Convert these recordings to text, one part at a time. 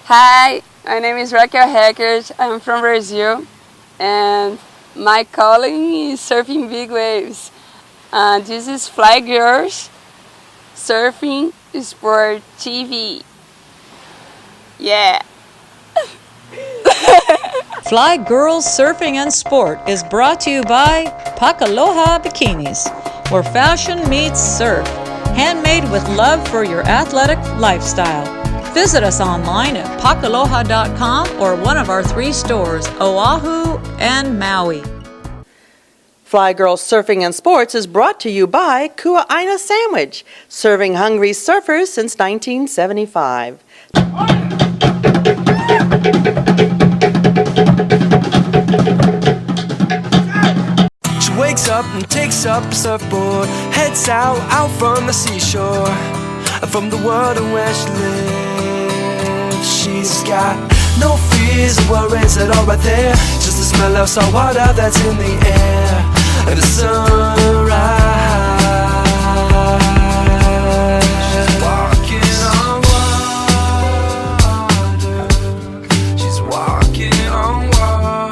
Hi, my name is Raquel Heckert. I'm from Brazil, and my calling is surfing big waves. This is FlHI Girls Surfing Sport TV. Yeah. FlHI Girls Surfing and Sport is brought to you by Pacelli Bikinis, where fashion meets surf. Handmade with love for your athletic lifestyle. Visit us online at pakaloha.com or one of our 3 stores, Oahu and Maui. FlHI Girls Surfing and Sports is brought to you by Kua'aina Sandwich, serving hungry surfers since 1975. She wakes up and takes up a surfboard, heads out from the seashore, from the world where she lives. She's got no fears or worries at all right there, just the smell of salt water that's in the air, and the sunrise. She's walking on water. She's walking on water.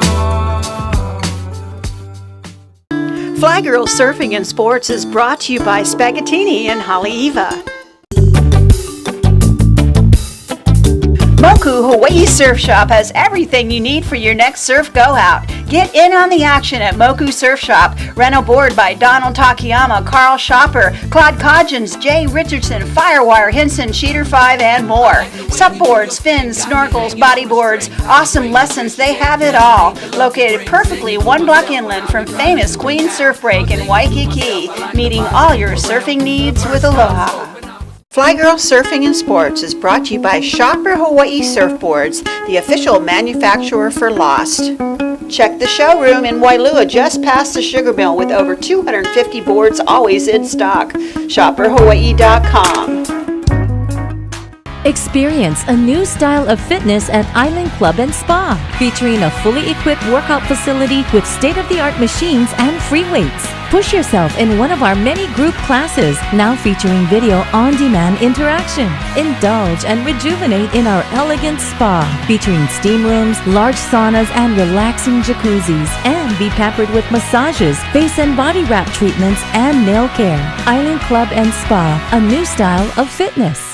FlHI Girls Surfing and Sports is brought to you by Spaghettini in Haleiwa. Moku Hawaii Surf Shop has everything you need for your next surf go-out. Get in on the action at Moku Surf Shop. Rent a board by Donald Takayama, Carl Shopper, Claude Codgens, Jay Richardson, Firewire, Hinson, Cheater 5, and more. Supboards, fins, snorkels, bodyboards, awesome lessons, they have it all. Located perfectly 1 block inland from famous Queen Surf Break in Waikiki, meeting all your surfing needs with aloha. FlHI Girls Surfing and Sports is brought to you by Shopper Hawaii Surfboards, the official manufacturer for Lost. Check the showroom in Wailua just past the sugar mill with over 250 boards always in stock. ShopperHawaii.com. Experience a new style of fitness at Island Club and Spa, featuring a fully equipped workout facility with state-of-the-art machines and free weights. Push yourself in one of our many group classes, now featuring video on-demand interaction. Indulge and rejuvenate in our elegant spa, featuring steam rooms, large saunas, and relaxing jacuzzis. And be pampered with massages, face and body wrap treatments, and nail care. Island Club and Spa, a new style of fitness.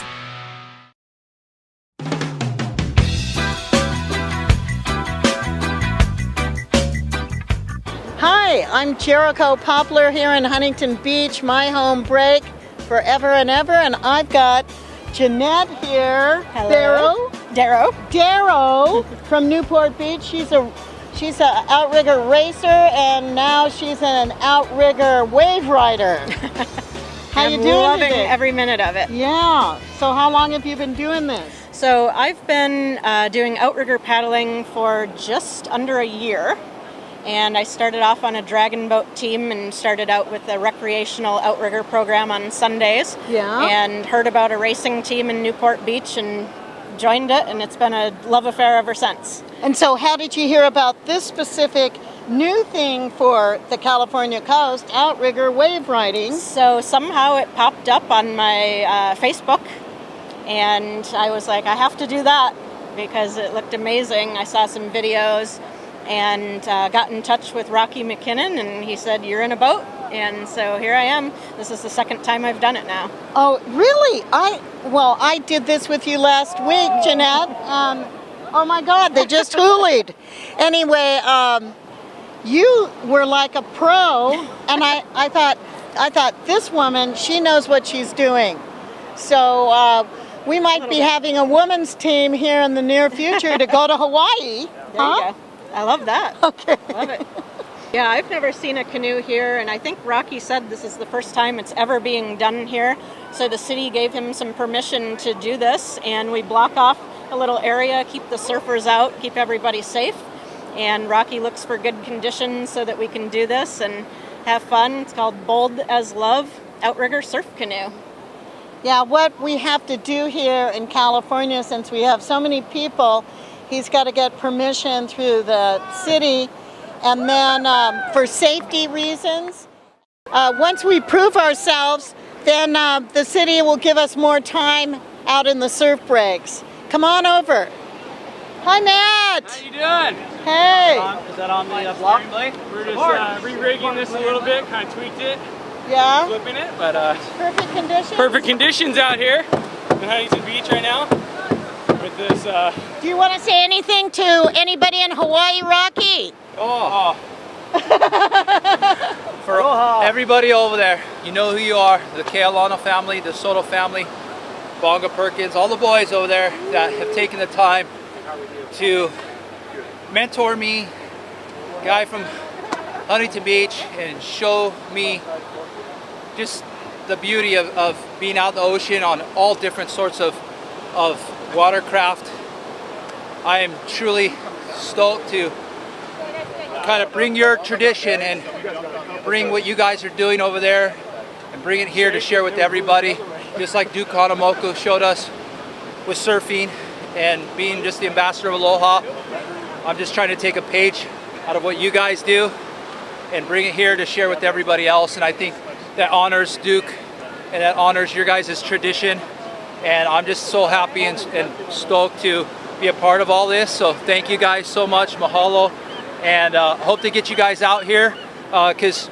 Hi, I'm Jericho Poppler here in Huntington Beach, my home break forever and ever, and I've got Jeanette here. Hello. Darrow from Newport Beach. She's a outrigger racer, and now she's an outrigger wave rider. How you doing loving today? every minute of it. Yeah. So how long have you been doing this? So I've been doing outrigger paddling for just under a year. And I started off on a dragon boat team and started out with a recreational outrigger program on Sundays. Yeah. And heard about a racing team in Newport Beach and joined it, and it's been a love affair ever since. And so how did you hear about this specific new thing for the California coast, outrigger wave riding? So somehow it popped up on my Facebook, and I was like, I have to do that because it looked amazing. I saw some videos and got in touch with Rocky McKinnon, and he said, you're in a boat, and so here I am. This is the second time I've done it now. Oh, really? I did this with you last week, Jeanette. Oh my God, they just hoolied. Anyway, you were like a pro, and I thought this woman, she knows what she's doing. So we might be having a women's team here in the near future to go to Hawaii. There you go. I love that. Okay. Love it. Yeah, I've never seen a canoe here, and I think Rocky said this is the first time it's ever being done here. So the city gave him some permission to do this, and we block off a little area, keep the surfers out, keep everybody safe. And Rocky looks for good conditions so that we can do this and have fun. It's called Bold as Love Outrigger Surf Canoe. Yeah, what we have to do here in California, since we have so many people, he's got to get permission through the city, and then for safety reasons. Once we prove ourselves, then the city will give us more time out in the surf breaks. Come on over. Hi, Matt. How you doing? Hey. Is that on the block? We're just re-rigging this a little bit, kind of tweaked it, Yeah. flipping it, but Perfect conditions. perfect conditions out here in Huntington Beach right now with this. Do you want to say anything to anybody in Hawaii, Rocky? For everybody over there, you know who you are, the Kealana family, the Soto family, Bonga Perkins, all the boys over there that have taken the time to mentor me, guy from Huntington Beach, and show me just the beauty of being out in the ocean on all different sorts of watercraft. I am truly stoked to kind of bring your tradition and bring what you guys are doing over there and bring it here to share with everybody, just like Duke Hanamoku showed us with surfing and being just the ambassador of Aloha. I'm just trying to take a page out of what you guys do and bring it here to share with everybody else, and I think that honors Duke and that honors your guys' tradition, and I'm just so happy and stoked to be a part of all this. So thank you guys so much, mahalo, and hope to get you guys out here because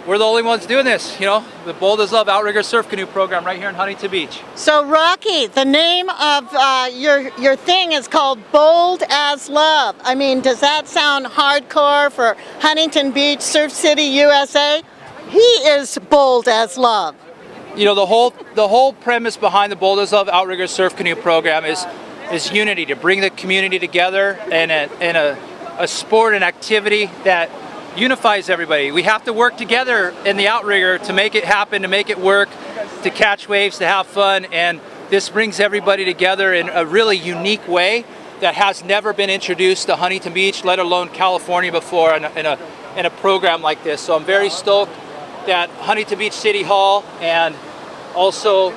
we're the only ones doing this, you know, the Bold as Love Outrigger Surf Canoe program right here in Huntington Beach. So, Rocky, the name of your thing is called Bold as Love. I mean, does that sound hardcore for Huntington Beach, Surf City, USA? He is bold as love. You know, the whole premise behind the Bold as Love Outrigger Surf Canoe program is unity, to bring the community together in a sport and activity that unifies everybody. We have to work together in the outrigger to make it happen, to make it work, to catch waves, to have fun, and this brings everybody together in a really unique way that has never been introduced to Huntington Beach, let alone California before in a program like this. So I'm very stoked that Huntington Beach City Hall and also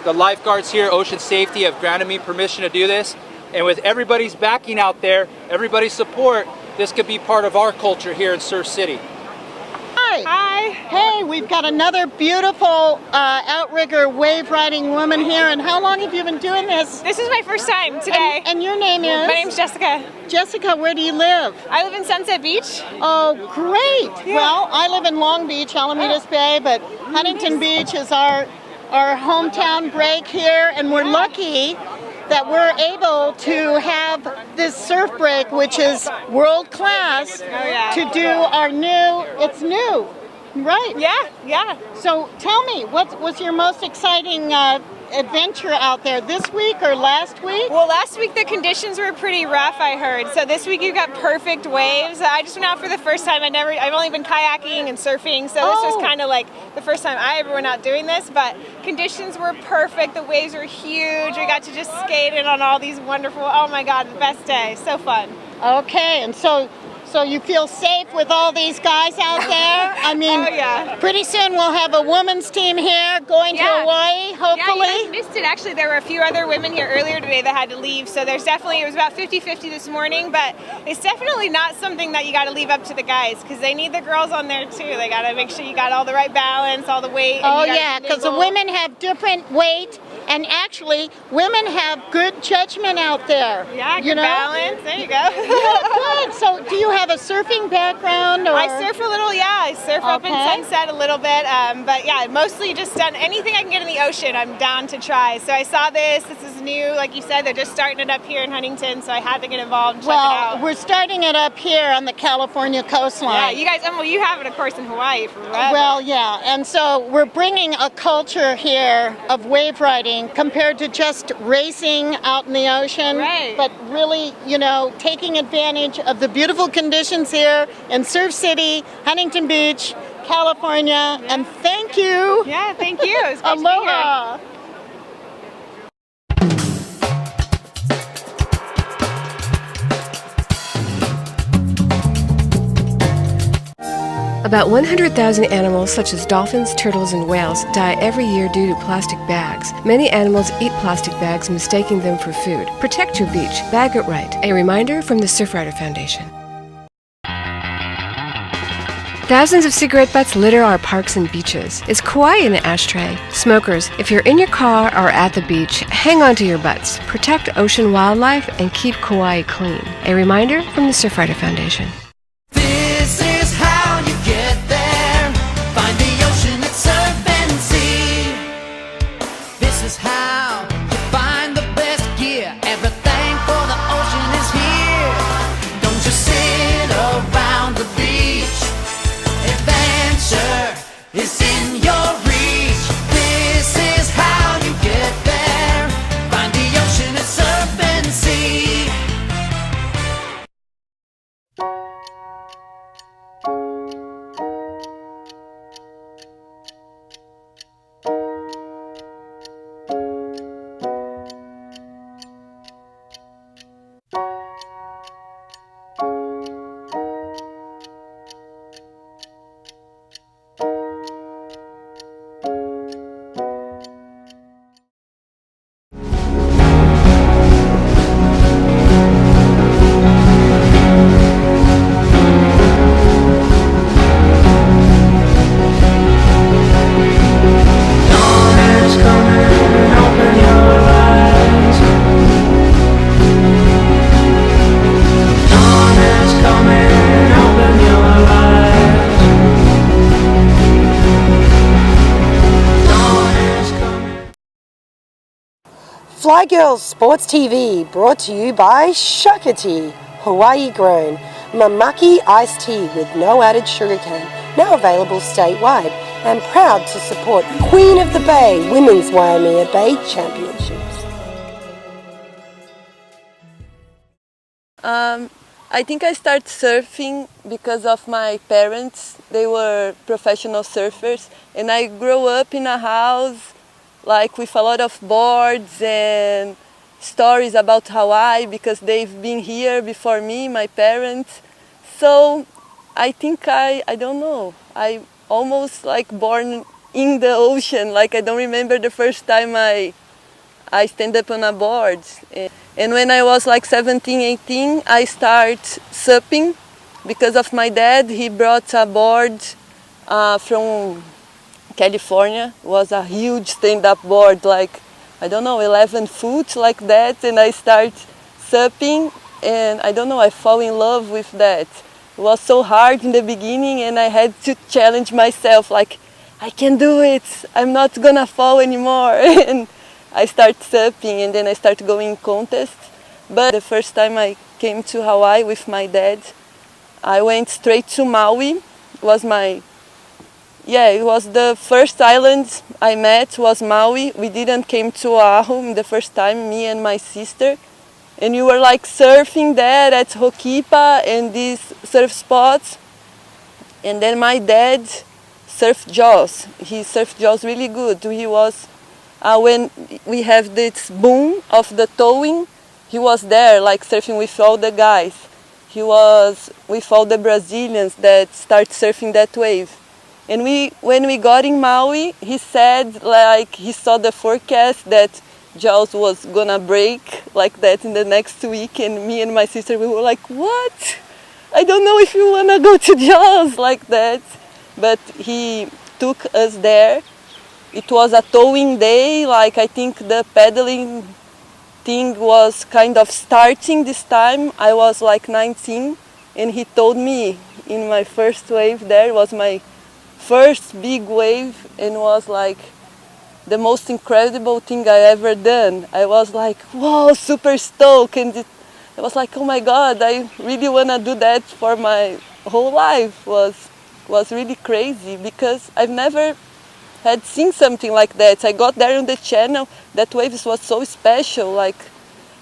the lifeguards here, Ocean Safety, have granted me permission to do this. And with everybody's backing out there, everybody's support, this could be part of our culture here in Surf City. Hi. Hi. Hey, we've got another beautiful outrigger wave riding woman here. And how long have you been doing this? This is my first time today. And your name is? My name's Jessica. Jessica, where do you live? I live in Sunset Beach. Oh, great. Yeah. Well, I live in Long Beach, Alamitos Bay, but Huntington Beach is our hometown break here, and we're lucky that we're able to have this surf break, which is world class, to do our it's new, right? Yeah. So tell me, what was your most exciting adventure out there, this week or last week? Well, last week the conditions were pretty rough, I heard. So this week you got perfect waves. I just went out for the first time. I've only been kayaking and surfing, so this was kind of like the first time I ever went out doing this, but conditions were perfect. The waves were huge. We got to just skate in on all these wonderful, oh my God, the best day. So fun. Okay, and so you feel safe with all these guys out there? I mean, pretty soon we'll have a women's team here going to Hawaii, hopefully. Yeah, you guys missed it. Actually, there were a few other women here earlier today that had to leave, so it was about 50-50 this morning, but it's definitely not something that you got to leave up to the guys, because they need the girls on there too. They got to make sure you got all the right balance, all the weight. Oh yeah, because the women have different weight, and actually women have good judgment out there. Yeah, good balance. There you go. Yeah, good. So do you have a surfing background? Or? I surf a little, I surf up in Sunset a little bit, but yeah, mostly just done anything I can get in the ocean, I'm down to try. So I saw this is new, like you said, they're just starting it up here in Huntington, so I had to get involved and check it out. We're starting it up here on the California coastline. Yeah, you guys, you have it of course in Hawaii forever. Well, yeah, and so we're bringing a culture here of wave riding compared to just racing out in the ocean, but really, taking advantage of the beautiful conditions here in Surf City, Huntington Beach, California, and thank you. Yeah, thank you. It was great Aloha. To be here. About 100,000 animals such as dolphins, turtles, and whales die every year due to plastic bags. Many animals eat plastic bags, mistaking them for food. Protect your beach. Bag it right. A reminder from the Surfrider Foundation. Thousands of cigarette butts litter our parks and beaches. Is Kauai in the ashtray? Smokers, if you're in your car or at the beach, hang on to your butts. Protect ocean wildlife and keep Kauai clean. A reminder from the Surfrider Foundation. This is how you get there. Find the ocean at Surf and See. This is how you find the best gear. Everything for the ocean is here. Don't just sit around the beach. Adventure is in your reach. This is how you get there. Find the ocean at Surf and See. Fly Girls Sports TV, brought to you by Shakati, Hawaii grown, Mamaki iced tea with no added sugarcane, now available statewide, and proud to support Queen of the Bay Women's Waimea Bay Championships. I think I started surfing because of my parents. They were professional surfers, and I grew up in a house like with a lot of boards and stories about Hawaii because they've been here before me, my parents. So I think I don't know, I almost like born in the ocean. Like I don't remember the first time I stand up on a board. And when I was like 17, 18, I started supping because of my dad. He brought a board from California. It was a huge stand-up board, like, I don't know, 11 foot like that. And I started supping and I don't know, I fall in love with that. It was so hard in the beginning and I had to challenge myself, like, I can do it, I'm not gonna fall anymore. And I started supping and then I started going in contests. But the first time I came to Hawaii with my dad, I went straight to Maui. It was the first island I met was Maui. We didn't came to Oahu the first time, me and my sister. And we were like surfing there at Hokipa and these surf spots. And then my dad surfed Jaws. He surfed Jaws really good. He was, when we have this boom of the towing, he was there like surfing with all the guys. He was with all the Brazilians that start surfing that wave. And when we got in Maui, he said like he saw the forecast that Jaws was gonna break like that in the next week, and me and my sister, we were like, what? I don't know if you wanna go to Jaws like that. But he took us there. It was a towing day, like I think the paddling thing was kind of starting this time. I was like 19 and he told me in my first wave there, it was my first big wave and was like the most incredible thing I ever done. I was like, wow, super stoked, and I was like, oh my God, I really want to do that for my whole life. Was really crazy because I've never had seen something like that. I got there on the channel, that wave was so special, like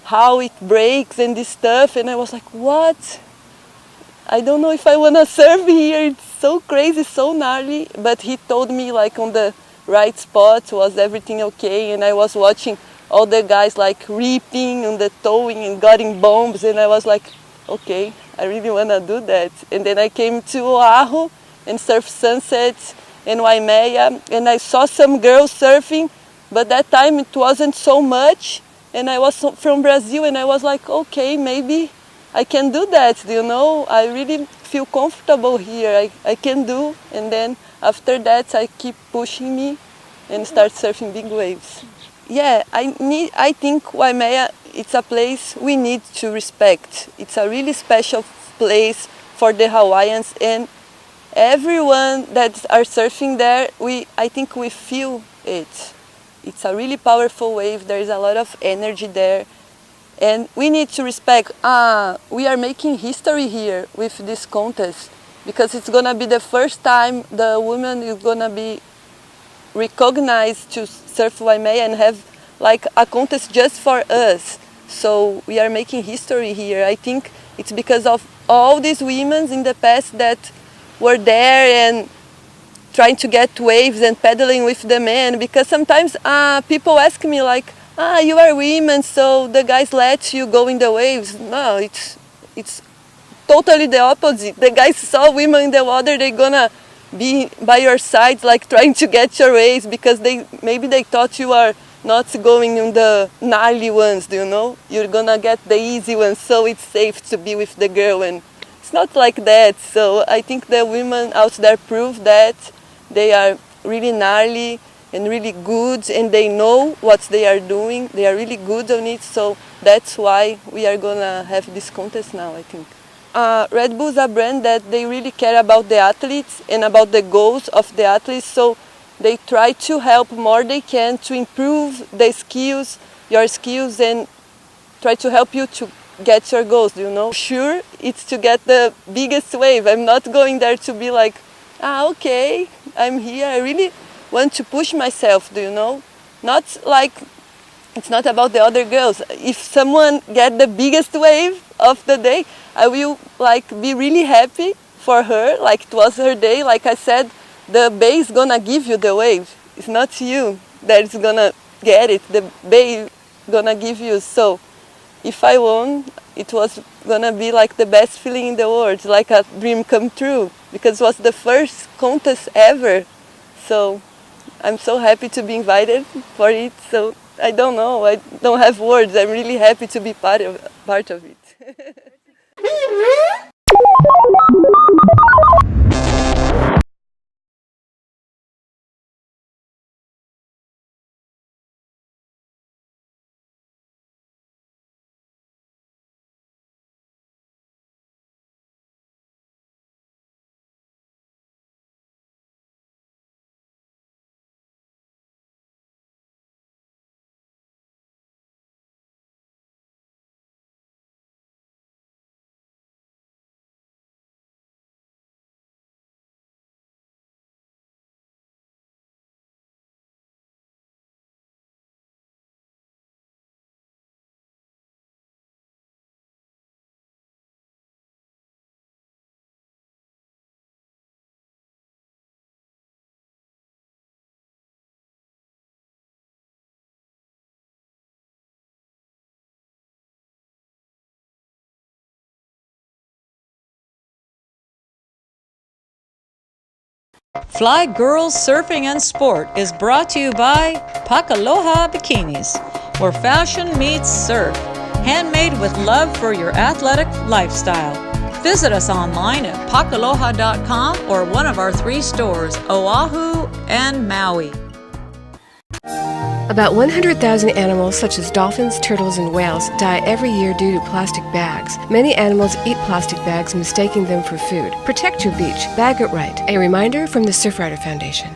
how it breaks and this stuff, and I was like, what? I don't know if I want to surf here, it's so crazy, so gnarly. But he told me like on the right spot, was everything okay, and I was watching all the guys like reaping on the towing and getting bombs, and I was like, okay, I really want to do that. And then I came to Oahu and surfed sunsets in Waimea, and I saw some girls surfing, but that time it wasn't so much, and I was from Brazil, and I was like, okay, maybe I can do that, you know. I really feel comfortable here. I can do, and then after that I keep pushing me and start surfing big waves. Yeah, I think Waimea, it's a place we need to respect. It's a really special place for the Hawaiians, and everyone that are surfing there, I think we feel it. It's a really powerful wave. There is a lot of energy there. And we need to respect, we are making history here with this contest, because it's going to be the first time the woman is going to be recognized to surf Waimea and have like a contest just for us. So we are making history here. I think it's because of all these women in the past that were there and trying to get waves and paddling with the men, because sometimes people ask me like, you are women, so the guys let you go in the waves. No, it's totally the opposite. The guys saw women in the water, they're gonna be by your side, like trying to get your waves, because maybe they thought you are not going in the gnarly ones, you know? You're gonna get the easy ones, so it's safe to be with the girl, and it's not like that. So I think the women out there prove that they are really gnarly and really good, and they know what they are doing. They are really good on it, so that's why we are gonna have this contest now, I think. Red Bull is a brand that they really care about the athletes and about the goals of the athletes, so they try to help more they can to improve the skills, your skills, and try to help you to get your goals, you know. Sure, it's to get the biggest wave. I'm not going there to be like, okay, I'm here. I really want to push myself, do you know? Not like, it's not about the other girls. If someone get the biggest wave of the day, I will like be really happy for her, like it was her day. Like I said, the bay is gonna give you the wave. It's not you that is gonna get it. The bay gonna give you. So if I won, it was gonna be like the best feeling in the world, like a dream come true, because it was the first contest ever. So I'm so happy to be invited for it. So I don't know, I don't have words. I'm really happy to be part of it. Fly Girls Surfing and Sport is brought to you by Pakaloha Bikinis, where fashion meets surf, handmade with love for your athletic lifestyle. Visit us online at pakaloha.com or one of our 3 stores, Oahu and Maui. About 100,000 animals such as dolphins, turtles, and whales die every year due to plastic bags. Many animals eat plastic bags, mistaking them for food. Protect your beach. Bag it right. A reminder from the Surfrider Foundation.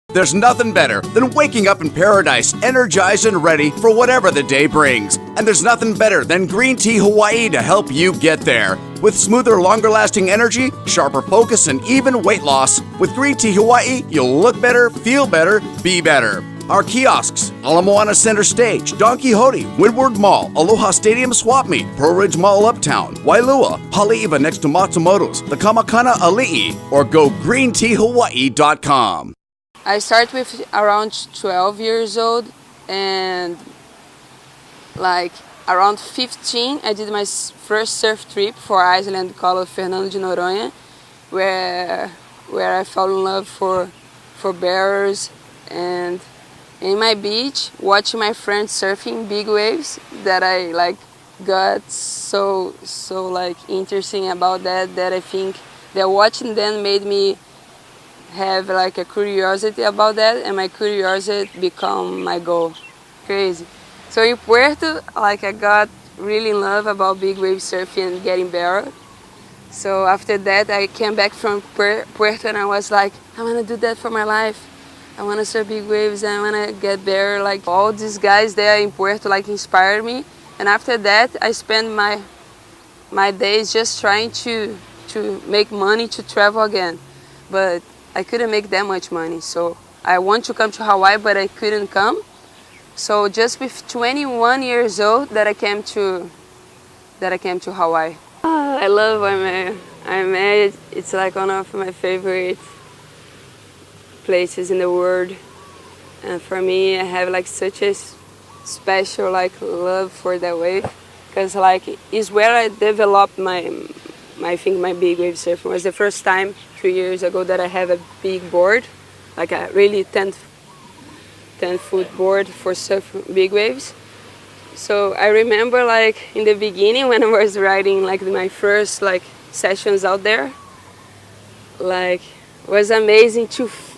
There's nothing better than waking up in paradise, energized and ready for whatever the day brings. And there's nothing better than Green Tea Hawaii to help you get there. With smoother, longer-lasting energy, sharper focus, and even weight loss, with Green Tea Hawaii, you'll look better, feel better, be better. Our kiosks, Ala Moana Center Stage, Don Quixote, Windward Mall, Aloha Stadium Swap Meet, Pearl Ridge Mall Uptown, Wailua, Haleiwa next to Matsumoto's, the Kamakana Ali'i, or go greenteahawaii.com. I started with around 12 years old, and like around 15 I did my first surf trip for Iceland called Fernando de Noronha, where I fell in love for bears, and in my beach watching my friends surfing big waves that I like got so like interesting about that I think that watching them made me have like a curiosity about that, and my curiosity become my goal. Crazy. So in Puerto, like I got really in love about big wave surfing and getting better. So after that, I came back from Puerto and I was like, I want to do that for my life. I want to surf big waves and I want to get better. Like all these guys there in Puerto like inspired me. And after that, I spent my days just trying to make money to travel again. But I couldn't make that much money. So I want to come to Hawaii, but I couldn't come. So just with 21 years old that I came to Hawaii. I love Waimea. It's like one of my favorite places in the world. And for me, I have like such a special like love for that wave, because like it's where I developed my big wave surfing. It was the first time 3 years ago that I have a big board, like a really 10-foot board for surfing big waves. So I remember like in the beginning when I was riding like my first like sessions out there, like it was amazing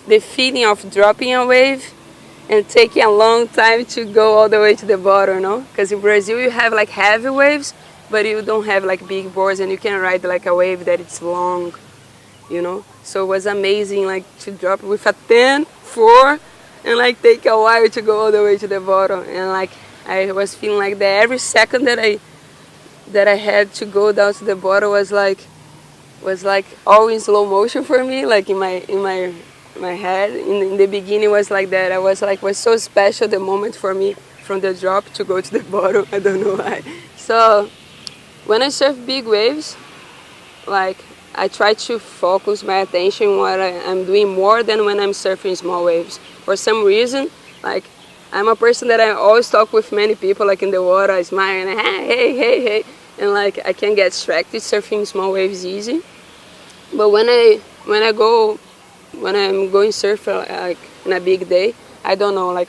the feeling of dropping a wave and taking a long time to go all the way to the bottom, no? Because in Brazil you have like heavy waves, but you don't have like big boards and you can ride like a wave that it's long, you know? So it was amazing like to drop with a 10-4 and like take a while to go all the way to the bottom. And like I was feeling like that every second that I had to go down to the bottom was like all in slow motion for me, like in my head. In the beginning was like that. I was like, was so special the moment for me from the drop to go to the bottom. I don't know why. So when I surf big waves, like I try to focus my attention on what I'm doing more than when I'm surfing small waves. For some reason, like I'm a person that I always talk with many people, like in the water, I smile and hey, and like I can get distracted surfing small waves easy. But when I'm going surf like in a big day, I don't know, like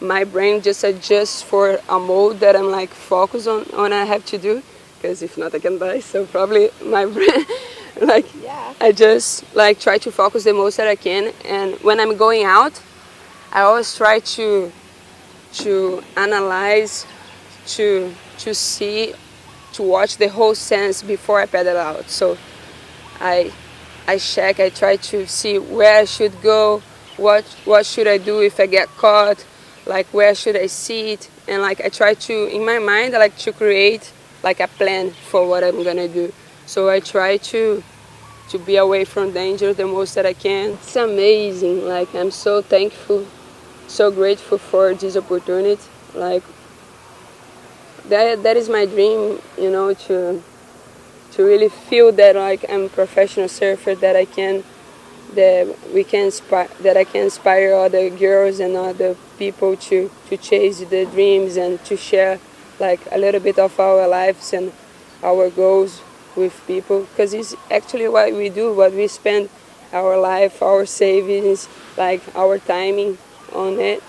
my brain just adjusts for a mode that I'm like focused on what I have to do, because if not I can die. So probably my brain, like I just like try to focus the most that I can. And when I'm going out, I always try to analyze, to see, to watch the whole sense before I pedal out. So I check, I try to see where I should go, what should I do if I get caught, like where should I sit, and like I try to, in my mind, I like to create like a plan for what I'm gonna do. So I try to be away from danger the most that I can. It's amazing, like I'm so thankful, so grateful for this opportunity. Like that is my dream, you know, to really feel that like I'm a professional surfer, that I can inspire other girls and other people to chase their dreams and to share like a little bit of our lives and our goals with people, because it's actually what we do, what we spend our life, our savings, like our timing on it.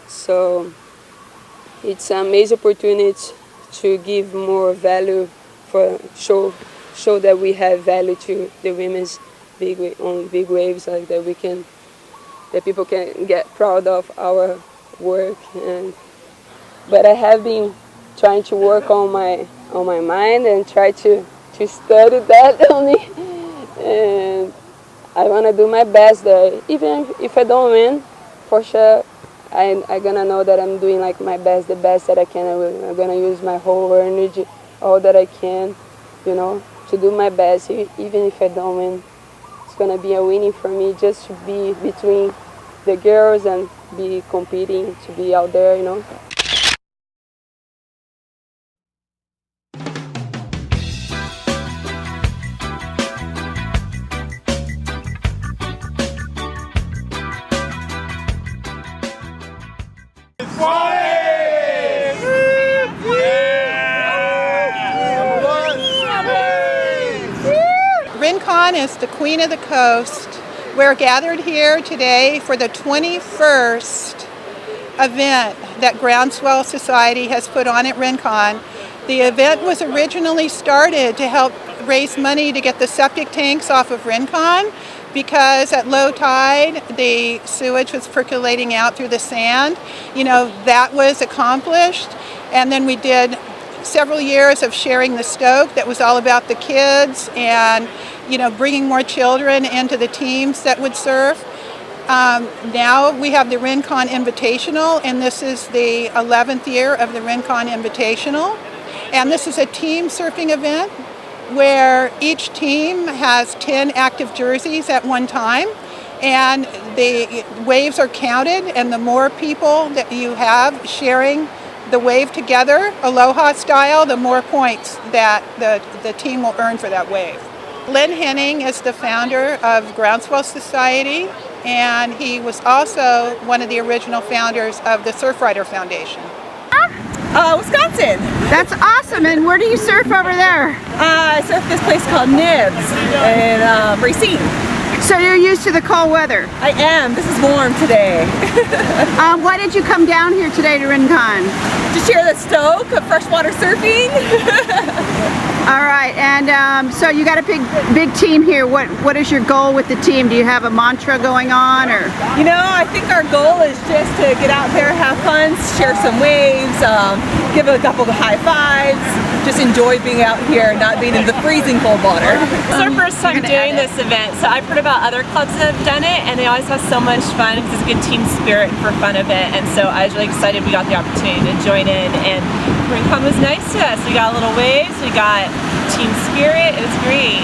So it's an amazing opportunity to give more value, for show that we have value to the women's big waves, like that people can get proud of our work. But I have been trying to work on my mind and try to study that only, and I want to do my best there. Even if I don't win, for sure I'm gonna know that I'm doing like my best, the best that I can. I'm gonna use my whole energy, all that I can, you know, to do my best. Even if I don't win, it's gonna be a winning for me, just to be between the girls and be competing, to be out there, you know. Rincon is the queen of the coast. We're gathered here today for the 21st event that Groundswell Society has put on at Rincon. The event was originally started to help raise money to get the septic tanks off of Rincon, because at low tide the sewage was percolating out through the sand. That was accomplished, and then we did several years of sharing the stoke that was all about the kids and bringing more children into the teams that would surf. Now we have the Rincon Invitational, and this is the 11th year of the Rincon Invitational, and this is a team surfing event where each team has 10 active jerseys at one time, and the waves are counted, and the more people that you have sharing the wave together, aloha style, the more points that the team will earn for that wave. Len Henning is the founder of Groundswell Society, and he was also one of the original founders of the Surfrider Foundation. Wisconsin. That's awesome. And where do you surf over there? I surf this place called Nibs in Racine. So you're used to the cold weather? I am. This is warm today. Why did you come down here today to Rincon? To share the stoke of freshwater surfing. All right, and so you got a big team here. What is your goal with the team? Do you have a mantra going on, or? I think our goal is just to get out there, have fun, share some waves, give a couple of high fives, just enjoy being out here, not being in the freezing cold water. It's our first time doing this event, so I've heard about other clubs that have done it, and they always have so much fun because it's a good team spirit for fun of it. And so I was really excited we got the opportunity to join in, and Rincon was nice to us. We got little waves, we got team spirit, it was great.